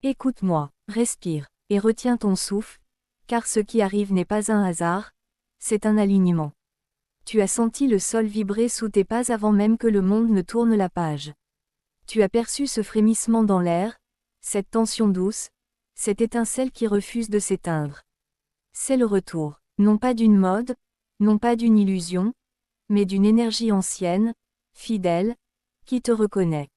Écoute-moi, respire, et retiens ton souffle, car ce qui arrive n'est pas un hasard, c'est un alignement. Tu as senti le sol vibrer sous tes pas avant même que le monde ne tourne la page. Tu as perçu ce frémissement dans l'air, cette tension douce, cette étincelle qui refuse de s'éteindre. C'est le retour, non pas d'une mode, non pas d'une illusion, mais d'une énergie ancienne, fidèle, qui te reconnaît.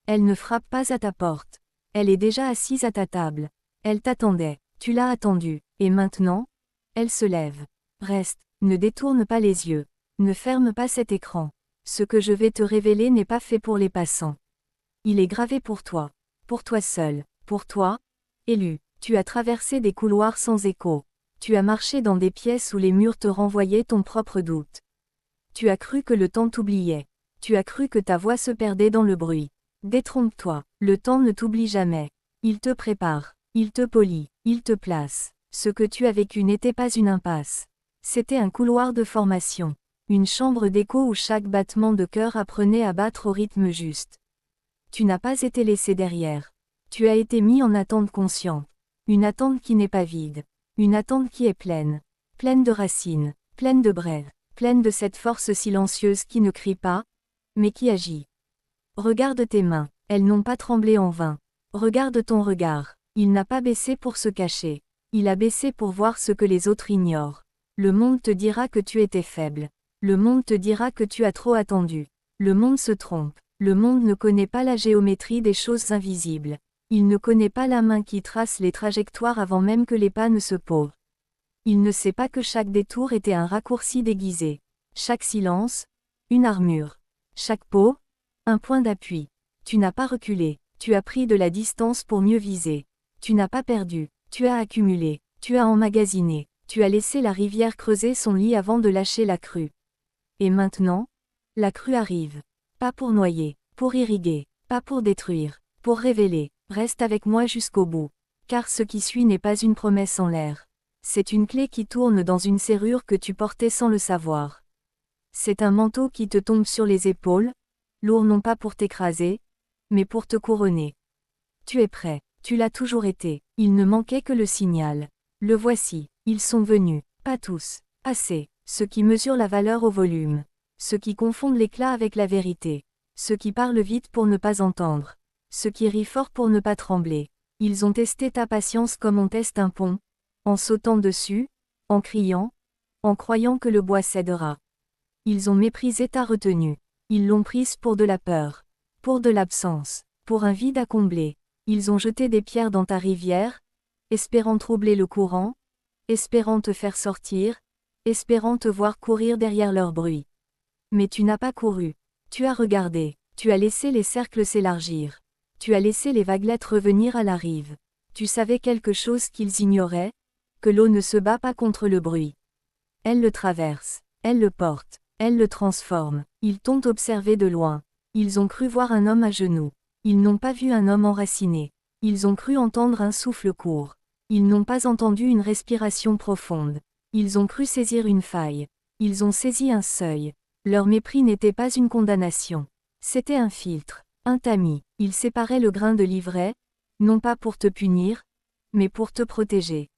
Elle ne frappe pas à ta porte. Elle est déjà assise à ta table. Elle t'attendait, tu l'as attendue, et maintenant, elle se lève. Reste, ne détourne pas les yeux. Ne ferme pas cet écran. Ce que je vais te révéler n'est pas fait pour les passants. Il est gravé pour toi seul, pour toi, élu. Tu as traversé des couloirs sans écho. Tu as marché dans des pièces où les murs te renvoyaient ton propre doute. Tu as cru que le temps t'oubliait. Tu as cru que ta voix se perdait dans le bruit. Détrompe-toi, le temps ne t'oublie jamais. Il te prépare, il te polit, il te place. Ce que tu as vécu n'était pas une impasse. C'était un couloir de formation. Une chambre d'écho où chaque battement de cœur apprenait à battre au rythme juste. Tu n'as pas été laissé derrière. Tu as été mis en attente consciente. Une attente qui n'est pas vide. Une attente qui est pleine. Pleine de racines, pleine de brèves, pleine de cette force silencieuse qui ne crie pas, mais qui agit. Regarde tes mains, elles n'ont pas tremblé en vain. Regarde ton regard, il n'a pas baissé pour se cacher. Il a baissé pour voir ce que les autres ignorent. Le monde te dira que tu étais faible. Le monde te dira que tu as trop attendu. Le monde se trompe. Le monde ne connaît pas la géométrie des choses invisibles. Il ne connaît pas la main qui trace les trajectoires avant même que les pas ne se posent. Il ne sait pas que chaque détour était un raccourci déguisé. Chaque silence, une armure. Chaque pau, un point d'appui. Tu n'as pas reculé, tu as pris de la distance pour mieux viser. Tu n'as pas perdu, tu as accumulé, tu as emmagasiné, tu as laissé la rivière creuser son lit avant de lâcher la crue. Et maintenant, la crue arrive. Pas pour noyer, pour irriguer, pas pour détruire, pour révéler. Reste avec moi jusqu'au bout. Car ce qui suit n'est pas une promesse en l'air. C'est une clé qui tourne dans une serrure que tu portais sans le savoir. C'est un manteau qui te tombe sur les épaules, lourd non pas pour t'écraser, mais pour te couronner. Tu es prêt, tu l'as toujours été, il ne manquait que le signal. Le voici, ils sont venus, pas tous, assez, ceux qui mesurent la valeur au volume, ceux qui confondent l'éclat avec la vérité, ceux qui parlent vite pour ne pas entendre, ceux qui rient fort pour ne pas trembler. Ils ont testé ta patience comme on teste un pont, en sautant dessus, en criant, en croyant que le bois cédera. Ils ont méprisé ta retenue. Ils l'ont prise pour de la peur, pour de l'absence, pour un vide à combler. Ils ont jeté des pierres dans ta rivière, espérant troubler le courant, espérant te faire sortir, espérant te voir courir derrière leur bruit. Mais tu n'as pas couru. Tu as regardé, tu as laissé les cercles s'élargir. Tu as laissé les vaguelettes revenir à la rive. Tu savais quelque chose qu'ils ignoraient, que l'eau ne se bat pas contre le bruit. Elle le traverse, elle le porte, elle le transforme. Ils t'ont observé de loin. Ils ont cru voir un homme à genoux. Ils n'ont pas vu un homme enraciné. Ils ont cru entendre un souffle court. Ils n'ont pas entendu une respiration profonde. Ils ont cru saisir une faille. Ils ont saisi un seuil. Leur mépris n'était pas une condamnation. C'était un filtre, un tamis. Ils séparaient le grain de l'ivraie, non pas pour te punir, mais pour te protéger.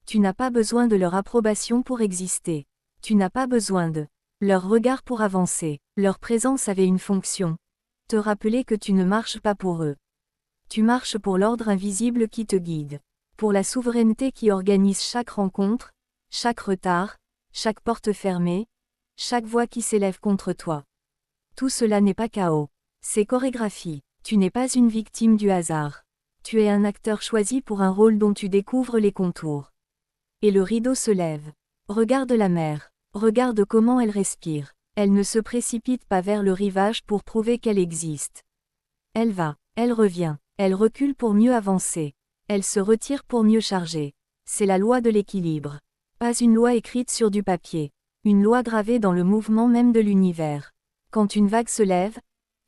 Tu n'as pas besoin de leur approbation pour exister. Tu n'as pas besoin de leur regard pour avancer. Leur présence avait une fonction. Te rappeler que tu ne marches pas pour eux. Tu marches pour l'ordre invisible qui te guide. Pour la souveraineté qui organise chaque rencontre, chaque retard, chaque porte fermée, chaque voix qui s'élève contre toi. Tout cela n'est pas chaos. C'est chorégraphie. Tu n'es pas une victime du hasard. Tu es un acteur choisi pour un rôle dont tu découvres les contours. Et le rideau se lève. Regarde la mer. Regarde comment elle respire. Elle ne se précipite pas vers le rivage pour prouver qu'elle existe. Elle va, elle revient, elle recule pour mieux avancer. Elle se retire pour mieux charger. C'est la loi de l'équilibre. Pas une loi écrite sur du papier. Une loi gravée dans le mouvement même de l'univers. Quand une vague se lève,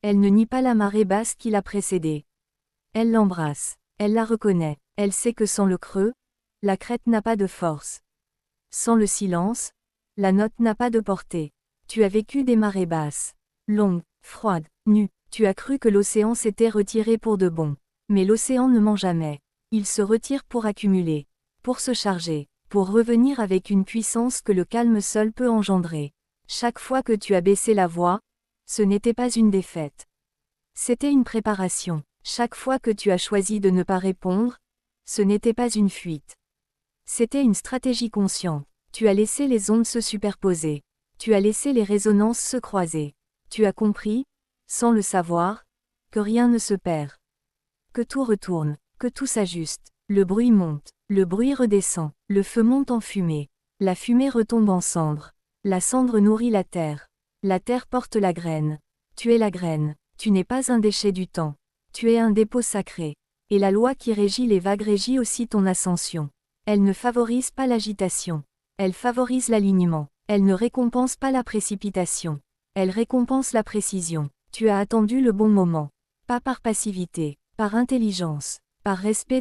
elle ne nie pas la marée basse qui l'a précédée. Elle l'embrasse, elle la reconnaît, elle sait que sans le creux, la crête n'a pas de force. Sans le silence, la note n'a pas de portée. Tu as vécu des marées basses, longues, froides, nues. Tu as cru que l'océan s'était retiré pour de bon. Mais l'océan ne ment jamais. Il se retire pour accumuler, pour se charger, pour revenir avec une puissance que le calme seul peut engendrer. Chaque fois que tu as baissé la voix, ce n'était pas une défaite. C'était une préparation. Chaque fois que tu as choisi de ne pas répondre, ce n'était pas une fuite. C'était une stratégie consciente. Tu as laissé les ondes se superposer. Tu as laissé les résonances se croiser. Tu as compris, sans le savoir, que rien ne se perd. Que tout retourne, que tout s'ajuste. Le bruit monte, le bruit redescend, le feu monte en fumée. La fumée retombe en cendre. La cendre nourrit la terre. La terre porte la graine. Tu es la graine. Tu n'es pas un déchet du temps. Tu es un dépôt sacré. Et la loi qui régit les vagues régit aussi ton ascension. Elle ne favorise pas l'agitation. Elle favorise l'alignement. Elle ne récompense pas la précipitation. Elle récompense la précision. Tu as attendu le bon moment. Pas par passivité, par intelligence, par respect.